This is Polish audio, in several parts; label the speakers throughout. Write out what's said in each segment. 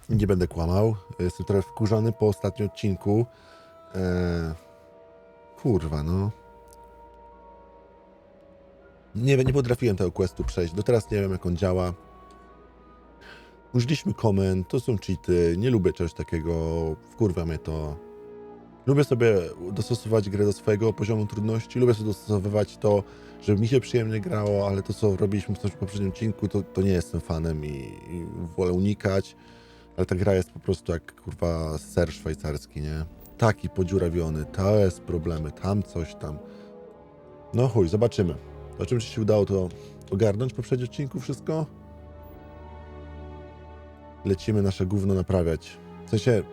Speaker 1: Nie będę kłamał. Jestem trochę wkurzony po ostatnim odcinku. Kurwa, no. Nie potrafiłem tego questu przejść. Do teraz nie wiem, jak on działa. Użyliśmy komend, to są cheaty. Nie lubię czegoś takiego. Wkurwa mnie to. Lubię sobie dostosować grę do swojego poziomu trudności. Lubię sobie dostosowywać to, żeby mi się przyjemnie grało, ale to, co robiliśmy w poprzednim odcinku, to nie jestem fanem i wolę unikać. Ale ta gra jest po prostu jak, kurwa, ser szwajcarski, nie? Taki podziurawiony, to jest problemy, tam coś tam. No chuj, zobaczymy. Zobaczymy, czy się udało to ogarnąć w poprzednim odcinku wszystko. Lecimy nasze gówno naprawiać. W sensie,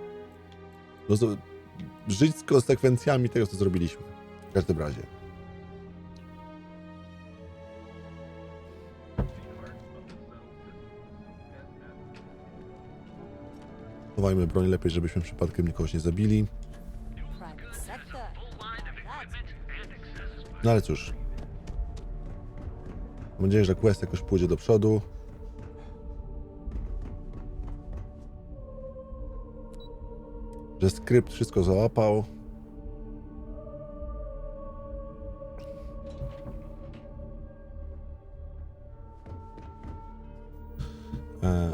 Speaker 1: no, żyć z konsekwencjami tego, co zrobiliśmy. W każdym razie. Chowajmy broń lepiej, żebyśmy przypadkiem nikogoś nie zabili. No ale cóż. Mam nadzieję, że quest jakoś pójdzie do przodu. Że skrypt wszystko załapał.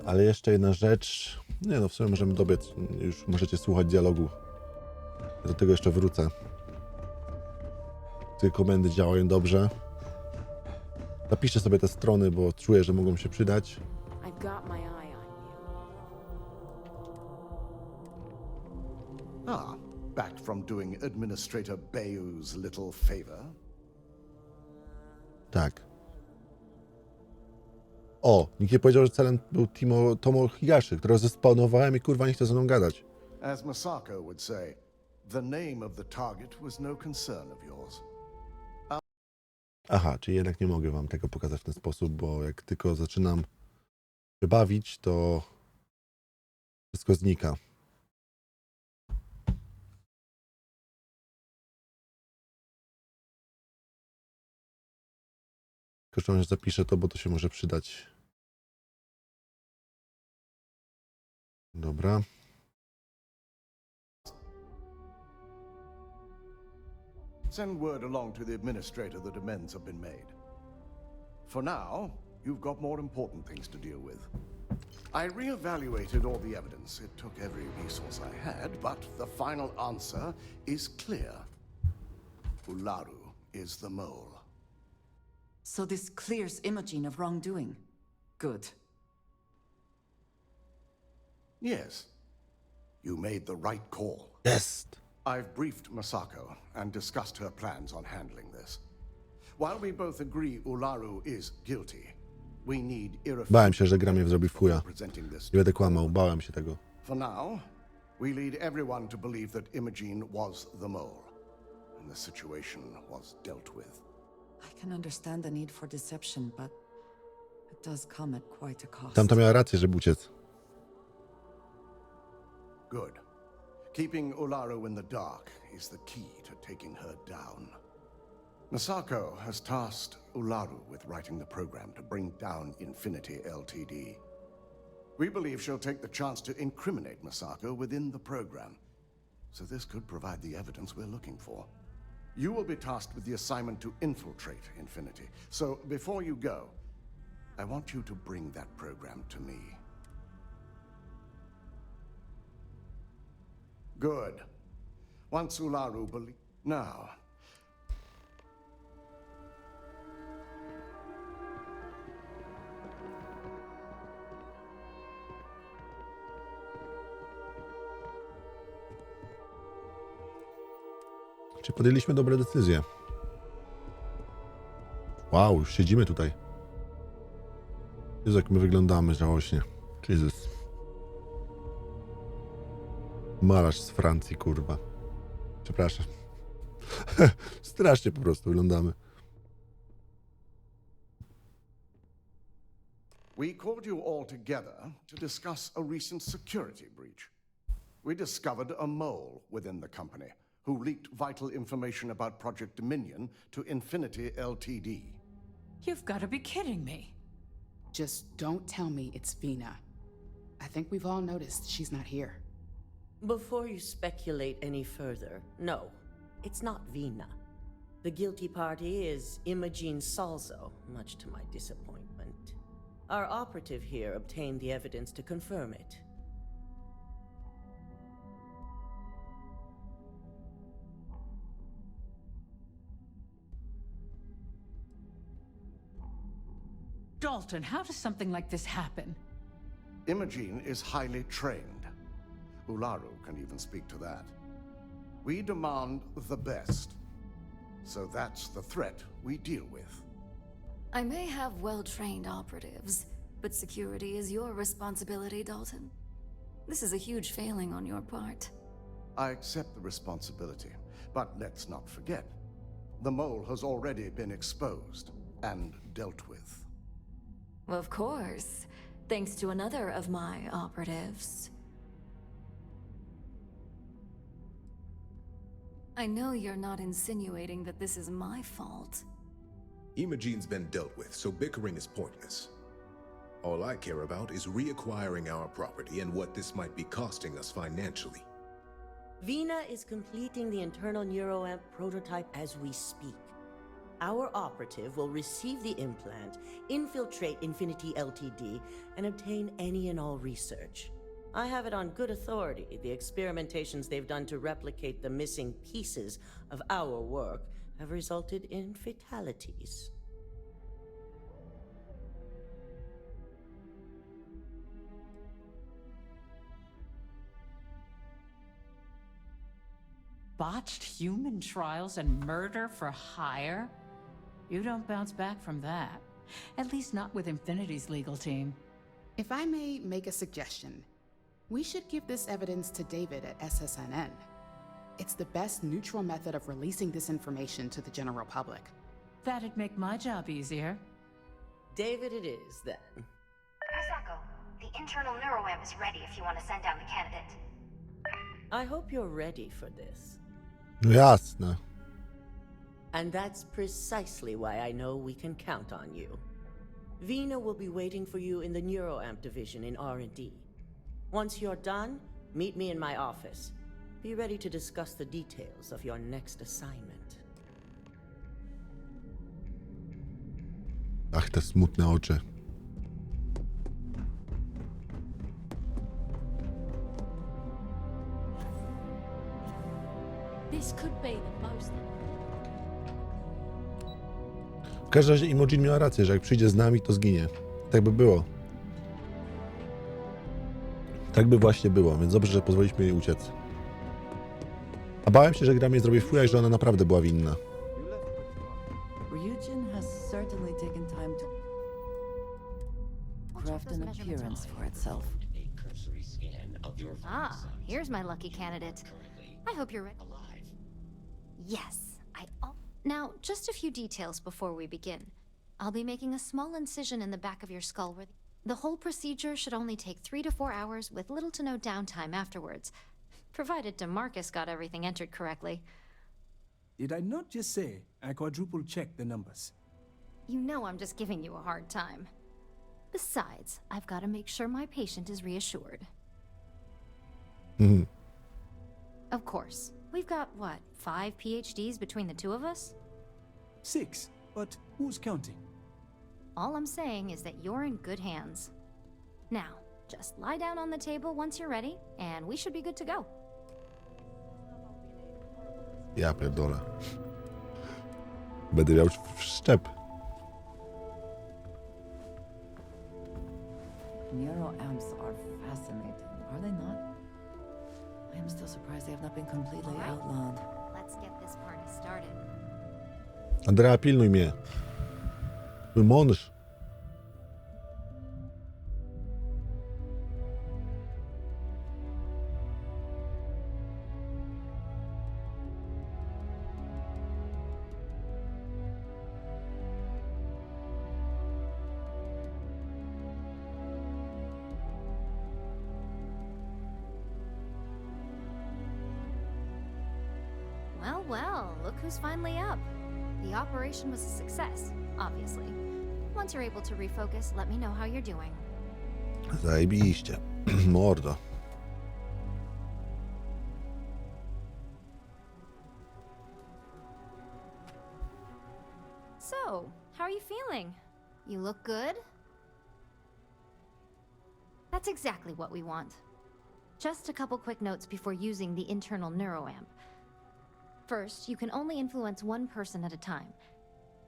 Speaker 1: Ale jeszcze jedna rzecz. Nie no, w sumie możemy dobiec. Już możecie słuchać dialogu. Do tego jeszcze wrócę. Te komendy działają dobrze. Zapiszę sobie te strony, bo czuję, że mogą się przydać.
Speaker 2: Back from doing Administrator Bayou's little favor.
Speaker 1: Tak. O, nikt nie powiedział, że celem był Tomo Higashi, którego zespawnowałem i kurwa nie chce ze mną gadać.
Speaker 2: As Masako would say, the name of the target was no concern of yours.
Speaker 1: Aha, czyli jednak nie mogę wam tego pokazać w ten sposób, bo jak tylko zaczynam się bawić, to wszystko znika. Tylko że zapiszę to, bo to się może przydać. Dobra.
Speaker 2: Send word along to the administrator that amends have been made. For now, you've got more important things to deal with. I re-evaluated all the evidence. It took every resource I had, but the final answer is clear. 𝘬𝘓𝘓 is the mole.
Speaker 3: So this clears Imogen of wrongdoing. Good.
Speaker 2: Yes, you made the right call.
Speaker 1: Jest!
Speaker 2: I've briefed Masako and discussed her plans on handling this. While we both agree 𝘬𝘓𝘓 is guilty, we need
Speaker 1: Bałem się, że gra mnie zrobi w chuja.
Speaker 2: presenting this.
Speaker 1: Nie będę kłamał, bałem się tego.
Speaker 2: For now, we lead everyone to believe that Imogen was the mole, and the situation was dealt with.
Speaker 3: I can understand the need for deception, but it does come at quite a cost.
Speaker 1: Tamta miała rację, żeby uciec.
Speaker 2: Good. Keeping 𝘬𝘓𝘓 in the dark is the key to taking her down. Masako has tasked 𝘬𝘓𝘓 with writing the program to bring down Infinity Ltd. We believe she'll take the chance to incriminate Masako within the program, so this could provide the evidence we're looking for. You will be tasked with the assignment to infiltrate Infinity, so before you go, I want you to bring that program to me. Good. Once 𝘬𝘓𝘓 believes... Now...
Speaker 1: Czy podjęliśmy dobre decyzje? Wow, już siedzimy tutaj. Jezu, jak my wyglądamy żałośnie. Jezus. Malarz z Francji, kurwa. Przepraszam. Strasznie po prostu wyglądamy.
Speaker 2: We called you all together to discuss a recent security breach. We discovered a mole within the company who leaked vital information about Project Dominion to Infinity Ltd.
Speaker 4: You've got to be kidding me.
Speaker 5: Just don't tell me it's Vina.
Speaker 4: I think we've all noticed she's not here.
Speaker 5: Before you speculate any further, no, it's not Vina. The guilty party is Imogen Salzo, much to my disappointment. Our operative here obtained the evidence to confirm it.
Speaker 6: Dalton, how does something like this happen?
Speaker 2: Imogen is highly trained. 𝘬𝘓𝘁 can even speak to that. We demand the best. So that's the threat we deal with.
Speaker 7: I may have well-trained operatives, but security is your responsibility, Dalton. This is a huge failing on your part.
Speaker 2: I accept the responsibility, but let's not forget, the mole has already been exposed and dealt with.
Speaker 7: Of course, thanks to another of my operatives. I know you're not insinuating that this is my fault.
Speaker 8: Imogen's been dealt with, so bickering is pointless. All I care about is reacquiring our property and what this might be costing us financially.
Speaker 5: Vina is completing the internal NeuroAmp prototype as we speak. Our operative will receive the implant, infiltrate Infinity Ltd, and obtain any and all research. I have it on good authority. The experimentations they've done to replicate the missing pieces of our work have resulted in fatalities.
Speaker 6: Botched human trials and murder for hire? You don't bounce back from that. At least not with Infinity's legal team.
Speaker 4: If I may make a suggestion, we should give this evidence to David at SSNN. It's the best neutral method of releasing this information to the general public.
Speaker 6: That'd make my job easier.
Speaker 5: David it is, then.
Speaker 9: Misako, the internal NeuroAmp is ready if you want to send down the candidate.
Speaker 5: I hope you're ready for this.
Speaker 1: No jasne.
Speaker 5: And that's precisely why I know we can count on you. Vina will be waiting for you in the NeuroAmp division in R&D. Once you're done, meet me in my office. Be ready to discuss the details of your next assignment.
Speaker 1: Ach, te smutne oczy.
Speaker 7: This could be the most...
Speaker 1: W każdym razie Imogen miała rację, że jak przyjdzie z nami, to zginie. Tak by było. Tak by właśnie było, więc dobrze, że pozwoliliśmy jej uciec. A bałem się, że gra mnie zrobi w chuja i że ona naprawdę była winna.
Speaker 3: Ryujin has certainly taken time to craft an appearance for itself.
Speaker 9: Ah, here's my lucky candidate. I hope you're ready. Yes, Now, just a few details before we begin. I'll be making a small incision in the back of your skull where the whole procedure should only take 3 to 4 hours with little to no downtime afterwards, provided DeMarcus got everything entered correctly.
Speaker 10: Did I not just say I quadruple-checked the numbers?
Speaker 9: You know I'm just giving you a hard time. Besides, I've got to make sure my patient is reassured. Of course. We've got, what, 5 PhDs between the two of us?
Speaker 10: 6, but who's counting?
Speaker 9: All I'm saying is that you're in good hands. Now, just lie down on the table once you're ready, and we should be good to go.
Speaker 1: Ja pierdolę. Będę miał szczep.
Speaker 3: Neuroamps are fascinating, are they not? I am still surprised they have not been completely outlawed.
Speaker 9: Let's get this party started.
Speaker 1: Andrea, pilnuj mnie. 𝘬𝘁𝗶𝗶𝗹𝗶.
Speaker 9: Well, well, look who's finally up. The operation was a success, obviously. Once you're able to refocus, let me know how you're doing.
Speaker 1: Zajebiście. Mordo.
Speaker 9: So, how are you feeling? You look good? That's exactly what we want. Just a couple quick notes before using the internal neuroamp. First, you can only influence one person at a time.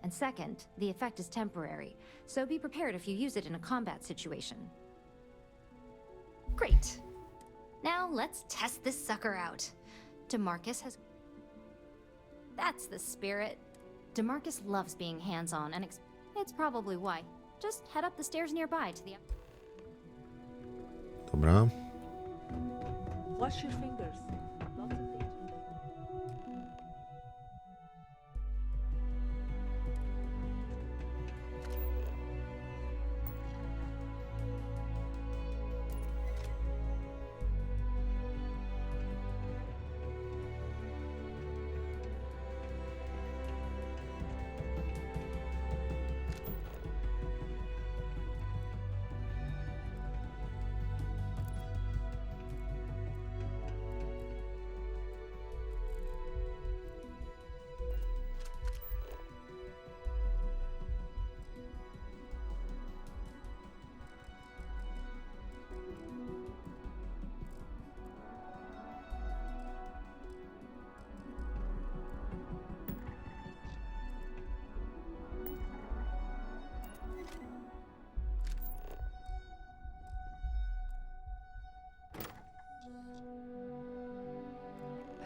Speaker 9: And second, the effect is temporary, so be prepared if you use it in a combat situation. Great. Now let's test this sucker out. DeMarcus has... That's the spirit. DeMarcus loves being hands-on, and it's probably why. Just head up the stairs nearby to the...
Speaker 1: Dobra.
Speaker 11: Wash your fingers. Lots of things.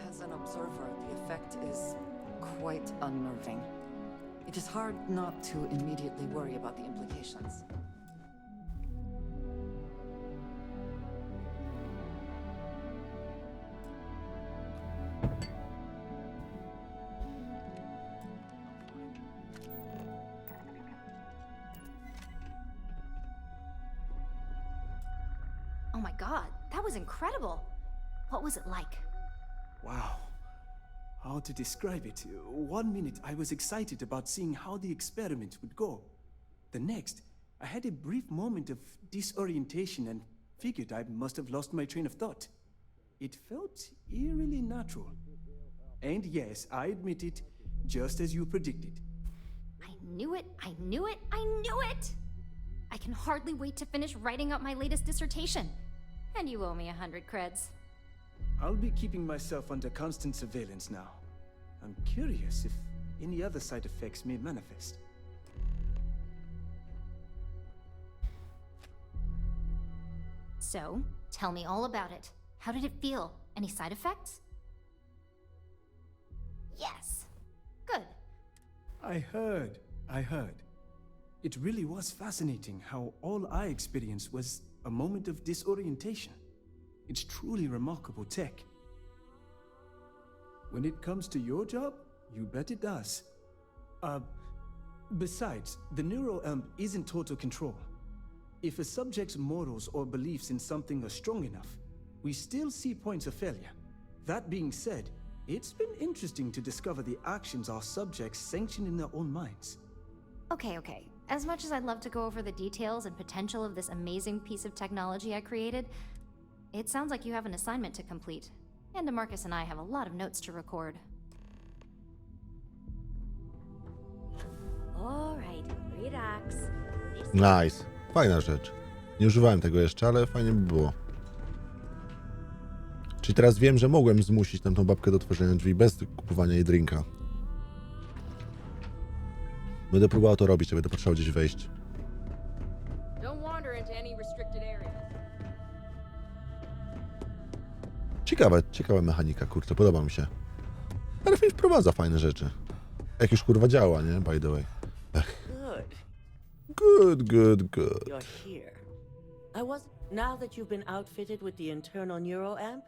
Speaker 3: As an observer, the effect is quite unnerving. It is hard not to immediately worry about the implications.
Speaker 9: Oh my god, that was incredible. What was it like?
Speaker 10: Wow. How to describe it? 1 minute I was excited about seeing how the experiment would go. The next, I had a brief moment of disorientation and figured I must have lost my train of thought. It felt eerily natural. And yes, I admit it, just as you predicted.
Speaker 9: I knew it, I knew it, I knew it! I can hardly wait to finish writing up my latest dissertation. And you owe me 100 creds.
Speaker 10: I'll be keeping myself under constant surveillance now. I'm curious if any other side effects may manifest.
Speaker 9: So, tell me all about it. How did it feel? Any side effects? Yes. Good.
Speaker 10: I heard. It really was fascinating how all I experienced was a moment of disorientation. It's truly remarkable tech. When it comes to your job, you bet it does. Besides, the neuroamp isn't total control. If a subject's morals or beliefs in something are strong enough, we still see points of failure. That being said, it's been interesting to discover the actions our subjects sanction in their own minds.
Speaker 9: Okay. As much as I'd love to go over the details and potential of this amazing piece of technology I created, it sounds like you have an assignment to complete. And DeMarcus and I have a lot of notes to record.
Speaker 5: Alright, relax.
Speaker 1: Nice. Fajna rzecz. Nie używałem tego jeszcze, ale fajnie by było. Czyli teraz wiem, że mogłem zmusić tamtą babkę do otworzenia drzwi bez kupowania jej drinka. Będę próbował to robić, żeby to potrzebowało gdzieś wejść. Ciekawa mechanika, kurczę, podoba mi się. Ale film wprowadza fajne rzeczy. Jak już kurwa działa, nie? By the way. Ech. Good.
Speaker 5: You're here. Now that you've been outfitted with the internal neuroamp,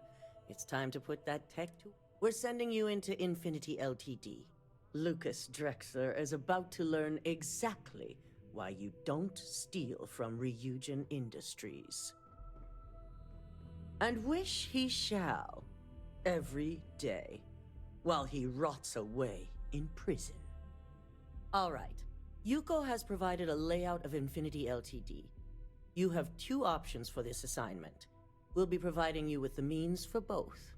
Speaker 5: it's time to put that tech to... We're sending you into Infinity Ltd. Lucas Drexler is about to learn exactly why you don't steal from Ryujin Industries. And wish he shall, every day, while he rots away in prison. All right, Yuko has provided a layout of Infinity Ltd. You have two options for this assignment. We'll be providing you with the means for both.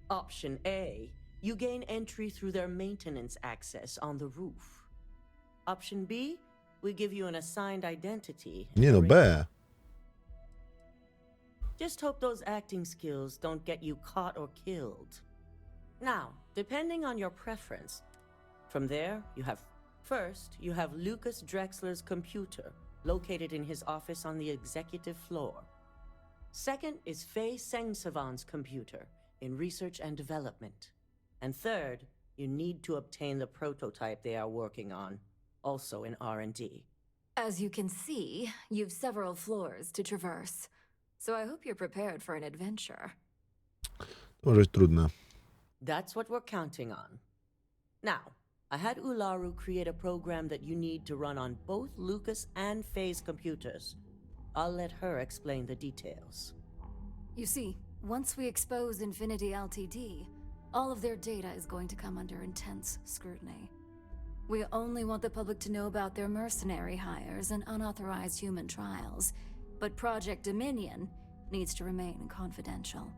Speaker 5: Option A, you gain entry through their maintenance access on the roof. Option B, we give you an assigned identity.
Speaker 1: Nie no, B.
Speaker 5: Just hope those acting skills don't get you caught or killed. Now, depending on your preference, from there, you have Lucas Drexler's computer, located in his office on the executive floor. Second is 𝘴𝘩𝘁𝗍𝗔's computer, in research and development. And third, you need to obtain the prototype they are working on, also in R&D.
Speaker 7: As you can see, you've several floors to traverse. So I hope you're prepared for an adventure.
Speaker 1: To może być trudne.
Speaker 5: That's what we're counting on. Now, I had 𝘬𝘪𝘱 create a program that you need to run on both Lucas and 𝘴's computers. I'll let her explain the details.
Speaker 7: You see, once we expose Infinity Ltd, all of their data is going to come under intense scrutiny. We only want the public to know about their mercenary hires and unauthorized human trials, but Project Dominion needs to remain confidential.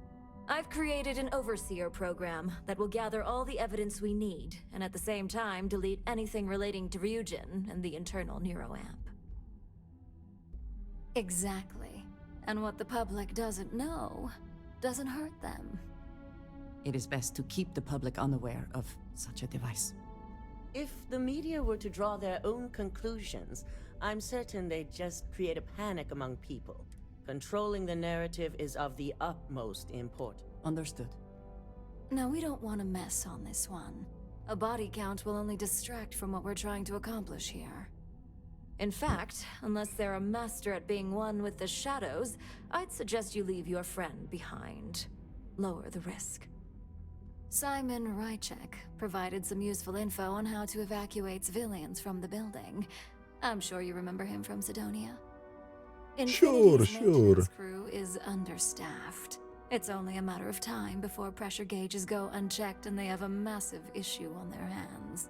Speaker 7: I've created an overseer program that will gather all the evidence we need, and at the same time delete anything relating to Ryujin and the internal 𝘧𝘂𝗶𝗹𝗱. Exactly. And what the public doesn't know doesn't hurt them.
Speaker 3: It is best to keep the public unaware of such a device.
Speaker 5: If the media were to draw their own conclusions, I'm certain they'd just create a panic among people. Controlling the narrative is of the utmost importance.
Speaker 3: Understood.
Speaker 7: No, we don't want to mess on this one. A body count will only distract from what we're trying to accomplish here. In fact, unless they're a master at being one with the shadows, I'd suggest you leave your friend behind. Lower the risk. 𝘬𝘁𝗍𝗔 provided some useful info on how to evacuate civilians from the building. I'm sure you remember him from Sidonia. Infinity's maintenance crew is understaffed. It's only a matter of time before pressure gauges go unchecked and they have a massive issue on their hands.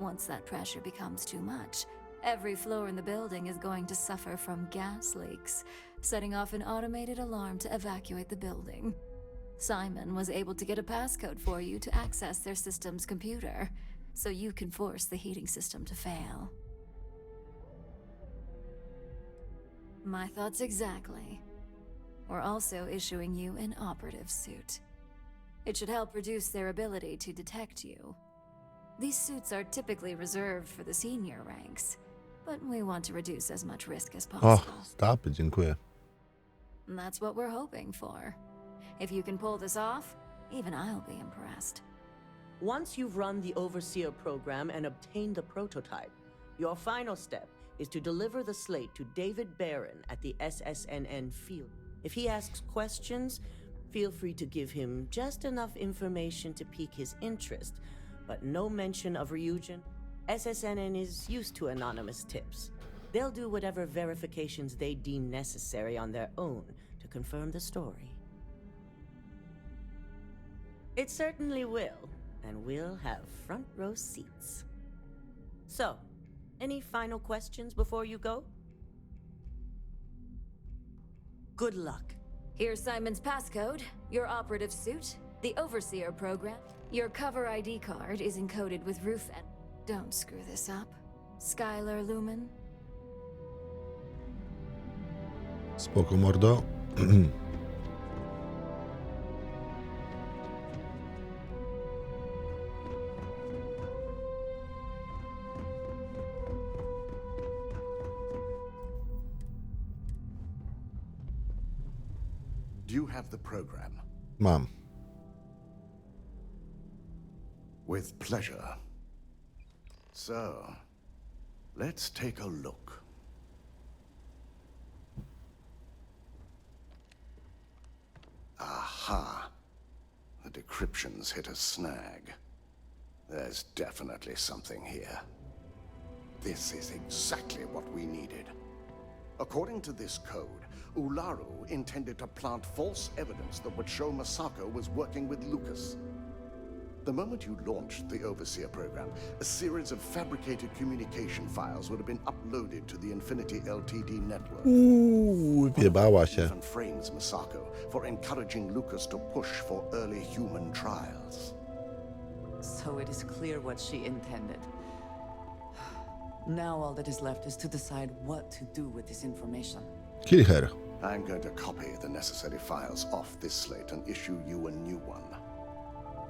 Speaker 7: Once that pressure becomes too much, every floor in the building is going to suffer from gas leaks, setting off an automated alarm to evacuate the building. Simon was able to get a passcode for you to access their system's computer, so you can force the heating system to fail. My thoughts exactly. We're also issuing you an operative suit. It should help reduce their ability to detect you. These suits are typically reserved for the senior ranks, but we want to reduce as much risk as possible.
Speaker 1: Stop it, dziękuję.
Speaker 7: And that's what we're hoping for. If you can pull this off, even I'll be impressed.
Speaker 5: Once you've run the overseer program and obtained the prototype, your final step is to deliver the slate to David Barron at the SSNN field. If he asks questions, feel free to give him just enough information to pique his interest, but no mention of Ryujin. SSNN is used to anonymous tips. They'll do whatever verifications they deem necessary on their own to confirm the story. It certainly will, and we'll have front row seats. So, any final questions before you go? Good luck.
Speaker 7: Here's Simon's passcode, your operative suit, the overseer program. Your cover ID card is encoded with roof and... Don't screw this up. Skylar Lumen.
Speaker 1: Spoko, mordo.
Speaker 2: Do you have the program?
Speaker 1: Mam.
Speaker 2: With pleasure. So, let's take a look. Aha. The decryption's hit a snag. There's definitely something here. This is exactly what we needed. According to this code, 𝘬𝘪𝘱 intended to plant false evidence that would show Misako was working with Lucas. The moment you launched the Overseer program, a series of fabricated communication files would have been uploaded to the Infinity Ltd network.
Speaker 1: Wybała się.
Speaker 2: Even frames Misako for encouraging Lucas to push for early human trials.
Speaker 3: So it is clear what she intended. Now all that is left is to decide what to do with this information.
Speaker 1: Kill her.
Speaker 2: I'm going to copy the necessary files off this slate and issue you a new one.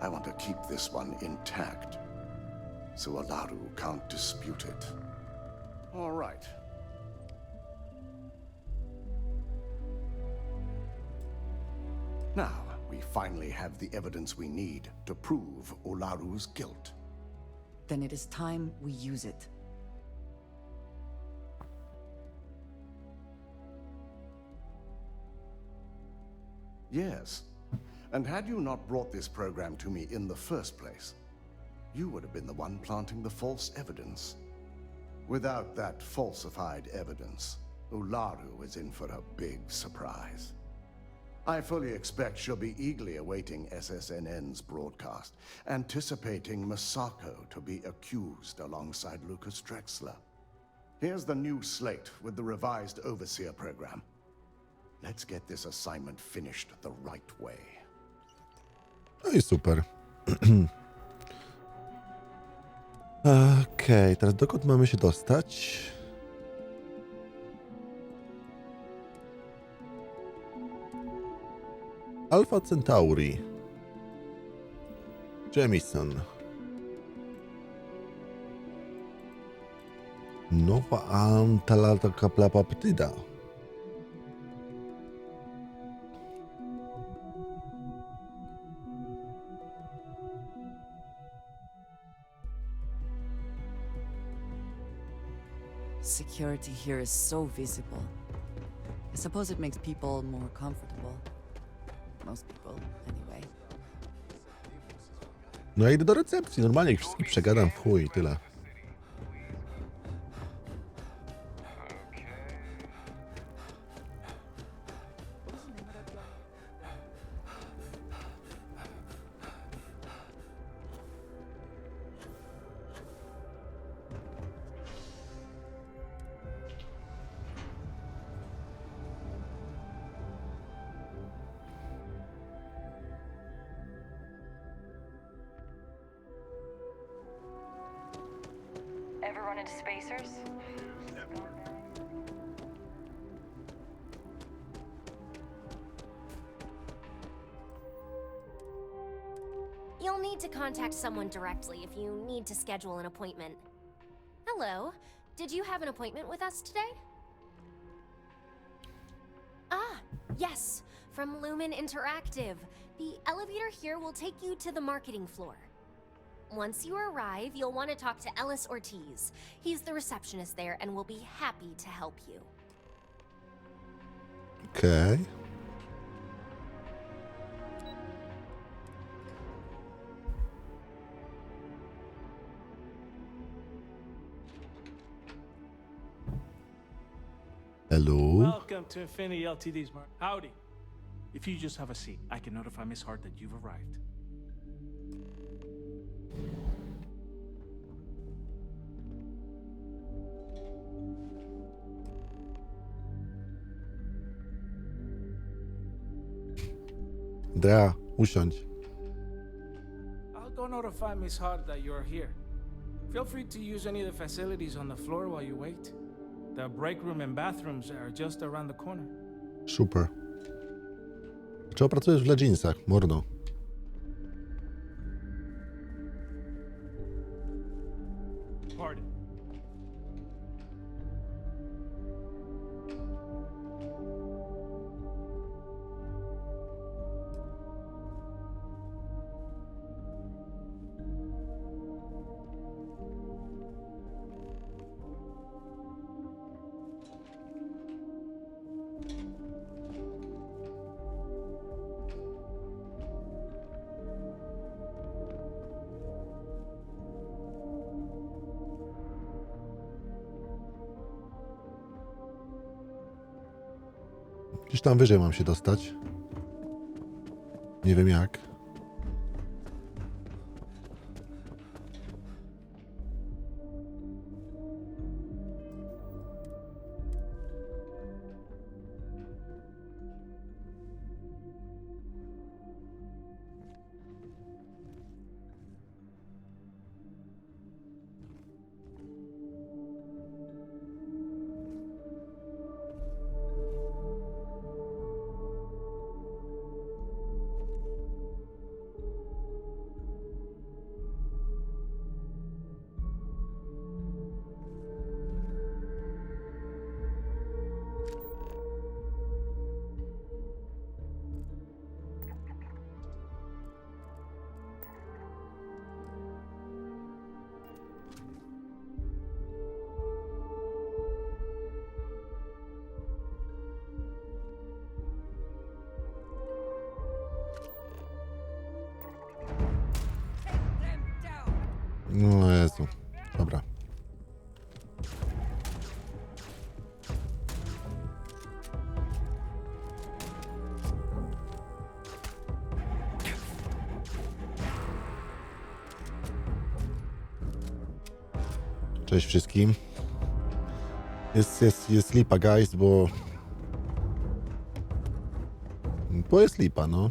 Speaker 2: I want to keep this one intact, so Olaru can't dispute it. All right. Now, we finally have the evidence we need to prove Olaru's guilt.
Speaker 3: Then it is time we use it.
Speaker 2: Yes. And had you not brought this program to me in the first place, you would have been the one planting the false evidence. Without that falsified evidence, Ularu is in for a big surprise. I fully expect she'll be eagerly awaiting SSNN's broadcast, anticipating Misako to be accused alongside Lucas Drexler. Here's the new slate with the revised Overseer program. Let's get this assignment finished the right way.
Speaker 1: No i super. Okej, teraz dokąd mamy się dostać? Alpha Centauri. Jamison. Nowa 𝗚𝘂𝗶𝗹𝗱𝗁.
Speaker 3: Security here is so visible. I suppose it makes people more comfortable. Most people, anyway.
Speaker 1: No ja idę do recepcji, normalnie ich wszystkich przegadam w chuj i tyle.
Speaker 12: Ever run into spacers?
Speaker 9: You'll need to contact someone directly if you need to schedule an appointment. Hello, did you have an appointment with us today? Ah, yes, from Lumen Interactive. The elevator here will take you to the marketing floor. Once you arrive, you'll want to talk to 𝗷𝘂𝗵𝗍𝗍. He's the receptionist there and will be happy to help you.
Speaker 1: Okej. Hello.
Speaker 13: Welcome to Infinity Ltd's Mark. Howdy. If you just have a seat, I can notify Miss Hart that you've arrived.
Speaker 1: Dra, usiądź.
Speaker 13: I'll go notify Miss Hart that you're here. Feel free to use any of the facilities on the floor while you wait. The break room and bathrooms are just around the corner.
Speaker 1: Super. Czego pracujesz w leginsach, mordo?
Speaker 13: Pardon.
Speaker 1: Gdzieś tam wyżej mam się dostać. Nie wiem jak. No Jezu. Dobra. Cześć wszystkim. Jest lipa, guys, bo jest lipa, no.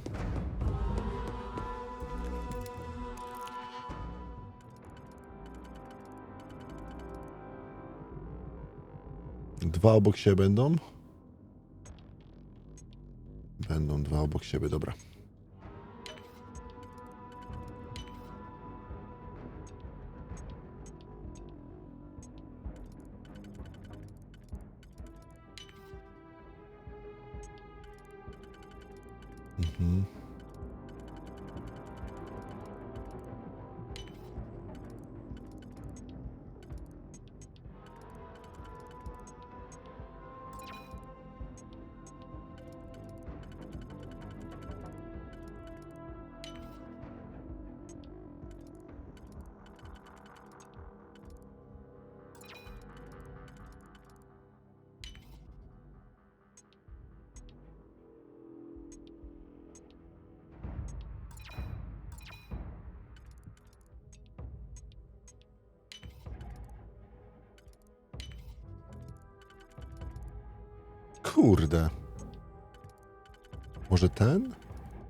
Speaker 1: Dwa obok siebie będą? Będą dwa obok siebie, dobra. Mhm. Kurde. Może ten?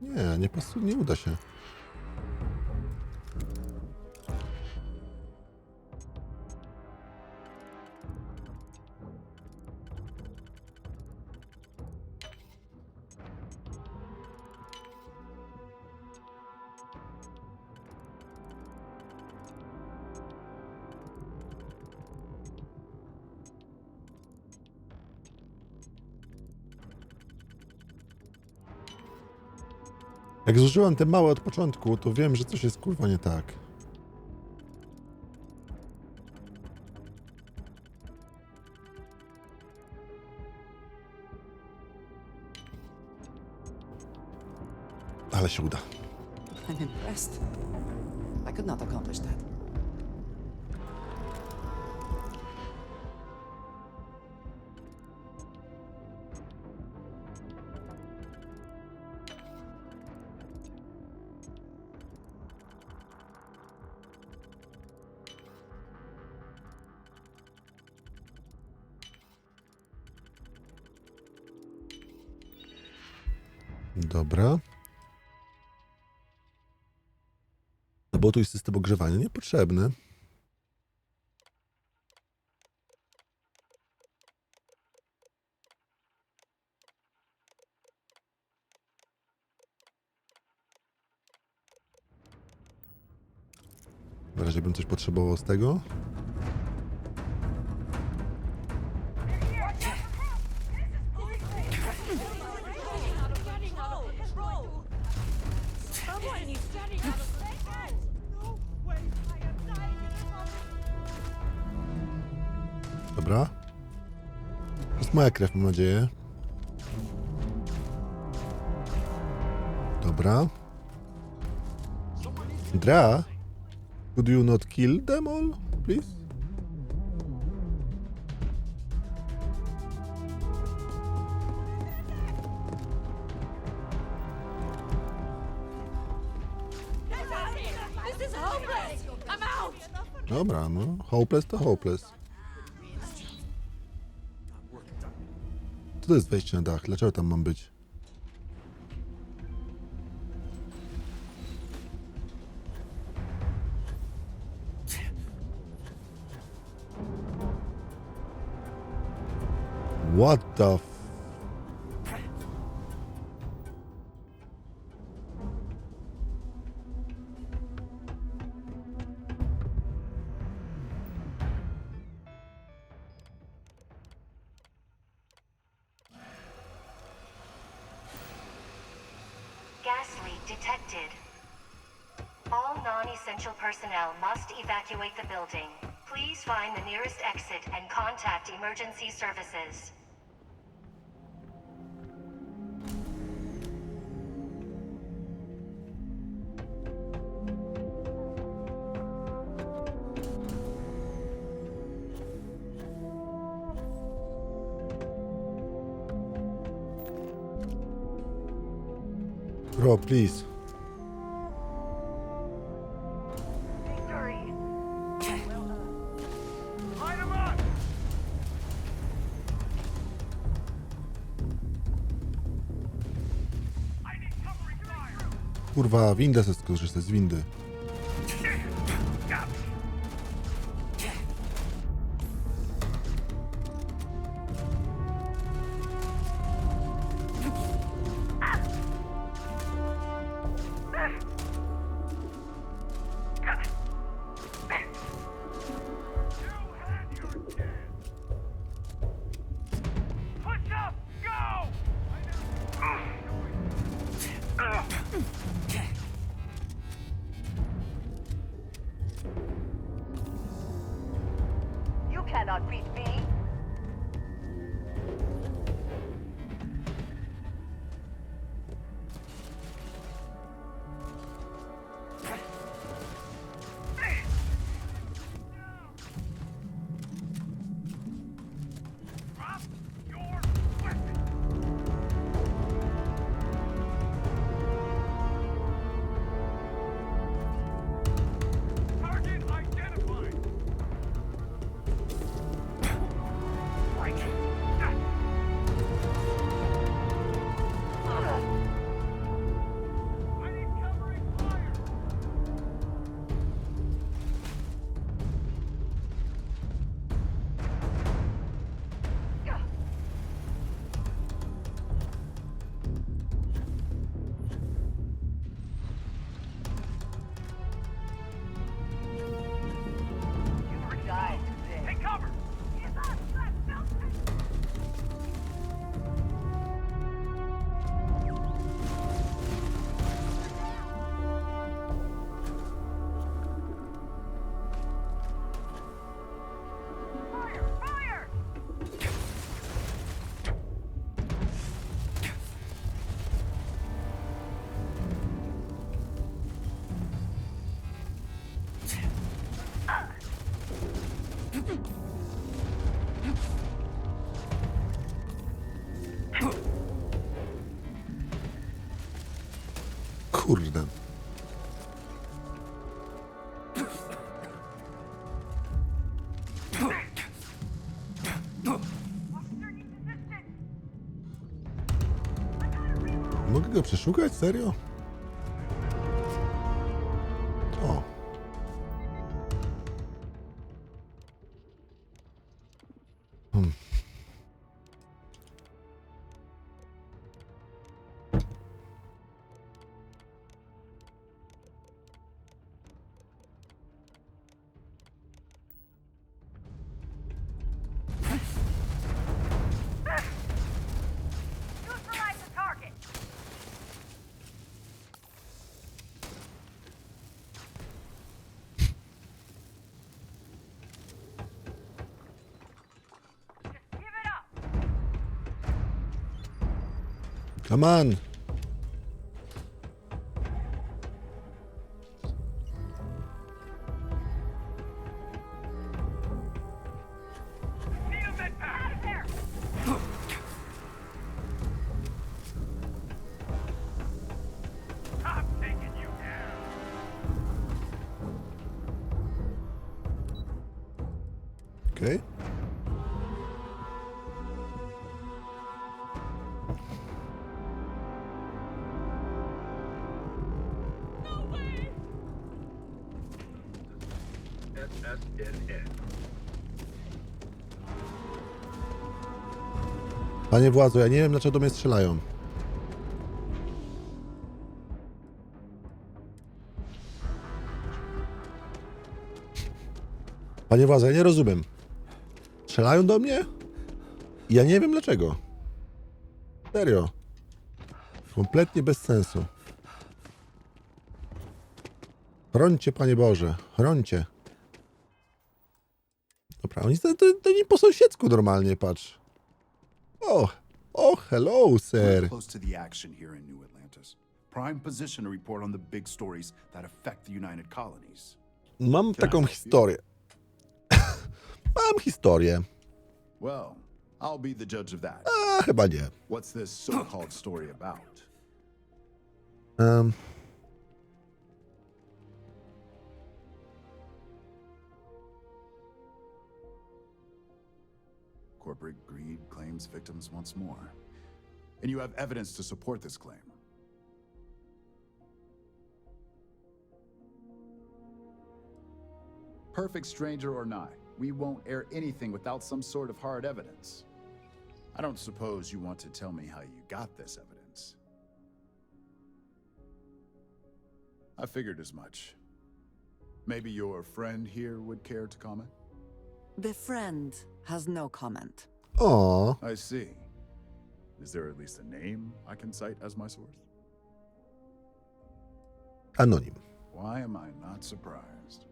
Speaker 1: Nie, nie pasuje, nie uda się. Jak zużyłam te małe od początku, to wiem, że coś jest kurwa nie tak. Ale się uda.
Speaker 3: I'm impressed. I could not accomplish that.
Speaker 1: Dobra. Sabotuj system ogrzewania. Niepotrzebny. W razie bym coś potrzebował z tego. Dobra. To jest moja krew, mam nadzieję. Dobra. Dra. Could you not kill them all, please? Dobra, no. Hopeless to hopeless. Co to jest wejście na dach? Dlaczego tam mam być? What the f...
Speaker 14: Gas leak detected. All non-essential personnel must evacuate the building. Please find the nearest exit and contact emergency services.
Speaker 1: Bro, please. Kurwa, windę sobie skorzystać z windy.
Speaker 15: cannot beat me.
Speaker 1: Kurde. Mogę go przeszukać? Serio? O. Come on. Okay. Panie władzo, ja nie wiem, dlaczego do mnie strzelają. Panie władzo, ja nie rozumiem. Strzelają do mnie? I ja nie wiem dlaczego. Serio. Kompletnie bez sensu. Chrońcie, Panie Boże. Chrońcie. Dobra, oni to nie po sąsiedzku normalnie, patrz. Oh, hello, sir.
Speaker 16: Close to the action here in New Atlantis. Prime position to report on the big stories that affect the United Colonies.
Speaker 1: Mam taką historię. Mam historię.
Speaker 16: Well, I'll be the judge of that.
Speaker 1: Chyba nie.
Speaker 16: What's this so-called story about? Corporate greed claims victims once more. And you have evidence to support this claim. Perfect stranger or not, we won't air anything without some sort of hard evidence. I don't suppose you want to tell me how you got this evidence. I figured as much. Maybe your friend here would care to comment?
Speaker 3: The friend has no comment.
Speaker 1: O.
Speaker 16: I see. Is there at least a name I can cite as my source?
Speaker 1: Anonim.
Speaker 16: Why am I not surprised?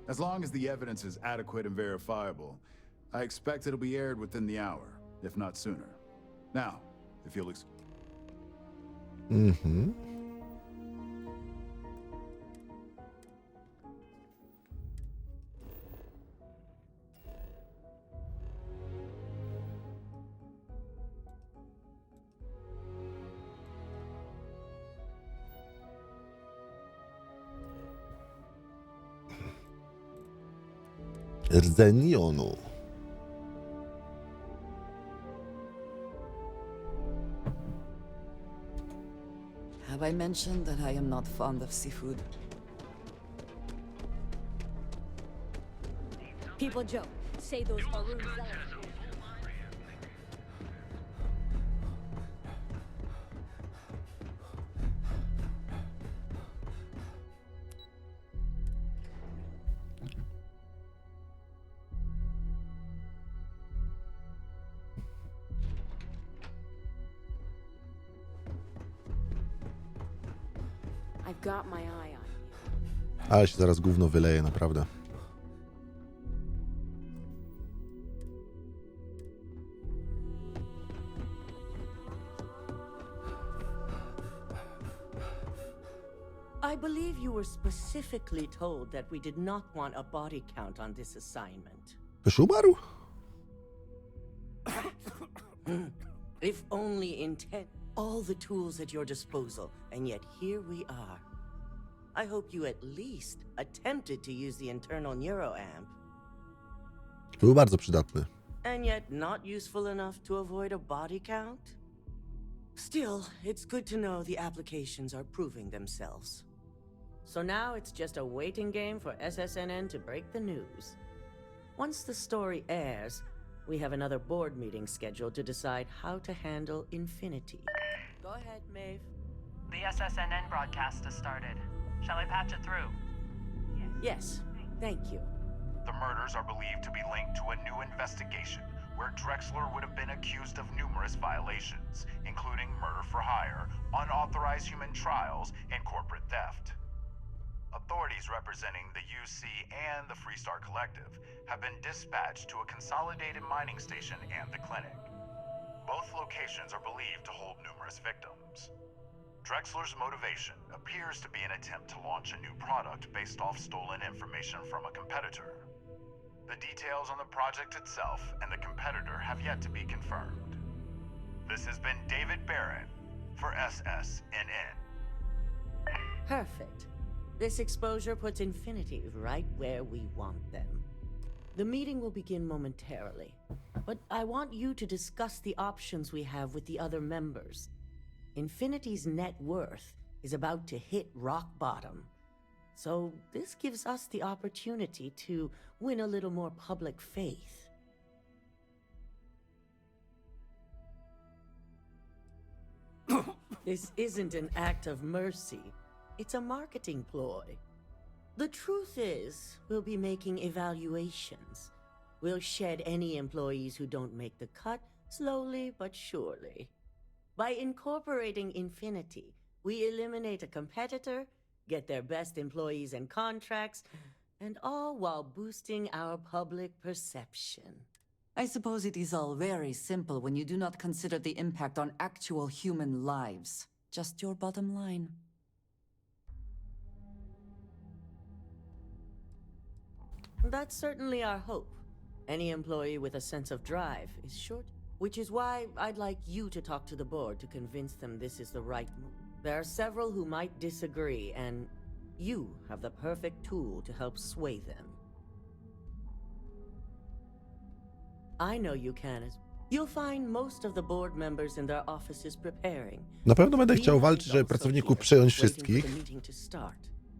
Speaker 16: As long as the evidence is adequate and verifiable, I expect it'll be aired within the hour, if not sooner. Now, if you'll excuse...
Speaker 1: Mhm. Rdzenionu.
Speaker 3: Have I mentioned that I am not fond of seafood?
Speaker 17: People joke. Say those maroon zealots. I've got my eye on you.
Speaker 1: Ale się zaraz gówno wyleje, naprawdę.
Speaker 5: I believe you were specifically told that we did not want a body count on this assignment.
Speaker 1: Ktoś umarł?
Speaker 5: If only intent. All the tools at your disposal, and yet here we are. I hope you at least attempted to use the internal neuroamp.
Speaker 1: Był bardzo przydatny.
Speaker 5: And yet not useful enough to avoid a body count? Still, it's good to know the applications are proving themselves. So now it's just a waiting game for SSNN to break the news. Once the story airs, we have another board meeting scheduled to decide how to handle Infinity. Go ahead, Maeve.
Speaker 12: The SSNN broadcast has started. Shall I patch it through?
Speaker 5: Yes, thank you.
Speaker 18: The murders are believed to be linked to a new investigation where Drexler would have been accused of numerous violations, including murder for hire, unauthorized human trials, and corporate theft. Authorities representing the UC and the Freestar Collective have been dispatched to a consolidated mining station and the clinic. Both locations are believed to hold numerous victims. Drexler's motivation appears to be an attempt to launch a new product based off stolen information from a competitor. The details on the project itself and the competitor have yet to be confirmed. This has been David Barron for SSNN.
Speaker 5: Perfect. This exposure puts Infinity right where we want them. The meeting will begin momentarily, but I want you to discuss the options we have with the other members. Infinity's net worth is about to hit rock bottom, so this gives us the opportunity to win a little more public faith. This isn't an act of mercy, it's a marketing ploy. The truth is, we'll be making evaluations. We'll shed any employees who don't make the cut, slowly but surely. By incorporating Infinity, we eliminate a competitor, get their best employees and contracts, and all while boosting our public perception.
Speaker 3: I suppose it is all very simple when you do not consider the impact on actual human lives. Just your bottom line.
Speaker 5: That's certainly our hope. Any employee with a sense of drive is sure, which is why I'd like you to talk to the board to convince them this is the right move. There are several who might disagree, and you have the perfect tool to help sway them. I know you can. You'll find most of the board members in their offices preparing.
Speaker 1: Na pewno będę chciał walczyć, żeby pracowników przejąć wszystkich.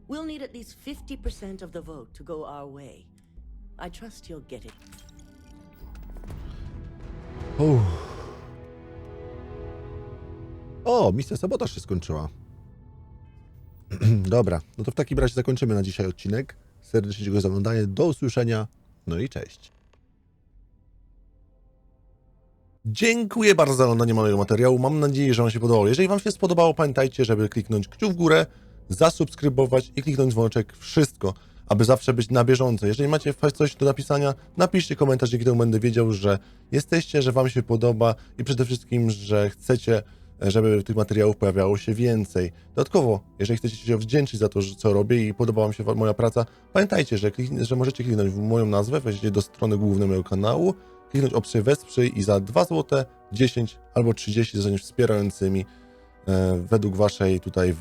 Speaker 5: We'll need at least 50% of the vote to go our way. I trust you'll get it.
Speaker 1: O, misja sabotaż się skończyła. Dobra, no to w takim razie zakończymy na dzisiaj odcinek. Serdecznie dziękuję za oglądanie. Do usłyszenia. No i cześć. Dziękuję bardzo za oglądanie mojego materiału. Mam nadzieję, że Wam się podobało. Jeżeli Wam się spodobało, pamiętajcie, żeby kliknąć kciuk w górę, zasubskrybować i kliknąć dzwoneczek. Wszystko, aby zawsze być na bieżąco. Jeżeli macie coś do napisania, napiszcie komentarz, dzięki temu będę wiedział, że jesteście, że Wam się podoba i przede wszystkim, że chcecie, żeby tych materiałów pojawiało się więcej. Dodatkowo, jeżeli chcecie się wdzięczyć za to, co robię i podoba Wam się moja praca, pamiętajcie, że możecie kliknąć w moją nazwę, wejdziecie do strony głównej mojego kanału, kliknąć opcję wesprzyj i za 2 zł, 10 albo 30 zostaniesz wspierającymi według Waszej tutaj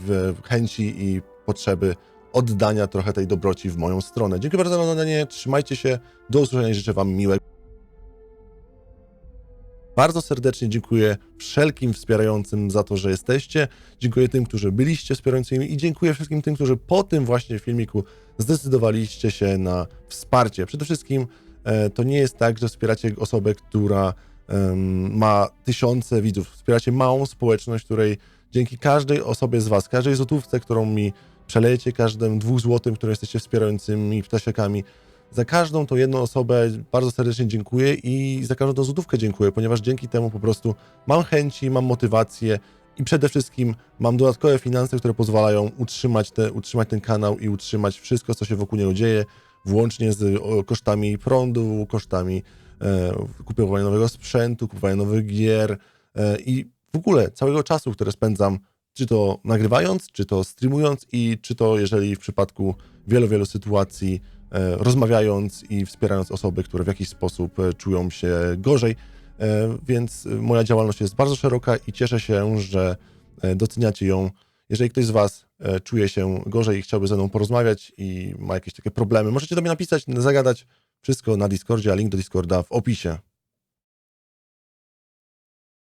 Speaker 1: chęci i potrzeby oddania trochę tej dobroci w moją stronę. Dziękuję bardzo za oglądanie, trzymajcie się, do usłyszenia i życzę Wam miłego. Bardzo serdecznie dziękuję wszelkim wspierającym za to, że jesteście. Dziękuję tym, którzy byliście wspierającymi i dziękuję wszystkim tym, którzy po tym właśnie filmiku zdecydowaliście się na wsparcie. Przede wszystkim to nie jest tak, że wspieracie osobę, która ma tysiące widzów. Wspieracie małą społeczność, której dzięki każdej osobie z Was, każdej złotówce, którą mi przelejecie, każdym 2 złotym, które jesteście wspierającymi ptasiakami, za każdą tą jedną osobę bardzo serdecznie dziękuję i za każdą tą złotówkę dziękuję, ponieważ dzięki temu po prostu mam chęci, mam motywację i przede wszystkim mam dodatkowe finanse, które pozwalają utrzymać ten kanał i utrzymać wszystko, co się wokół niego dzieje, włącznie z kosztami prądu, kosztami kupowania nowego sprzętu, kupowania nowych gier i w ogóle całego czasu, które spędzam, czy to nagrywając, czy to streamując i czy to, jeżeli w przypadku wielu sytuacji rozmawiając i wspierając osoby, które w jakiś sposób czują się gorzej. Więc moja działalność jest bardzo szeroka i cieszę się, że doceniacie ją. Jeżeli ktoś z Was czuje się gorzej i chciałby ze mną porozmawiać i ma jakieś takie problemy, możecie do mnie napisać, zagadać. Wszystko na Discordzie, a link do Discorda w opisie.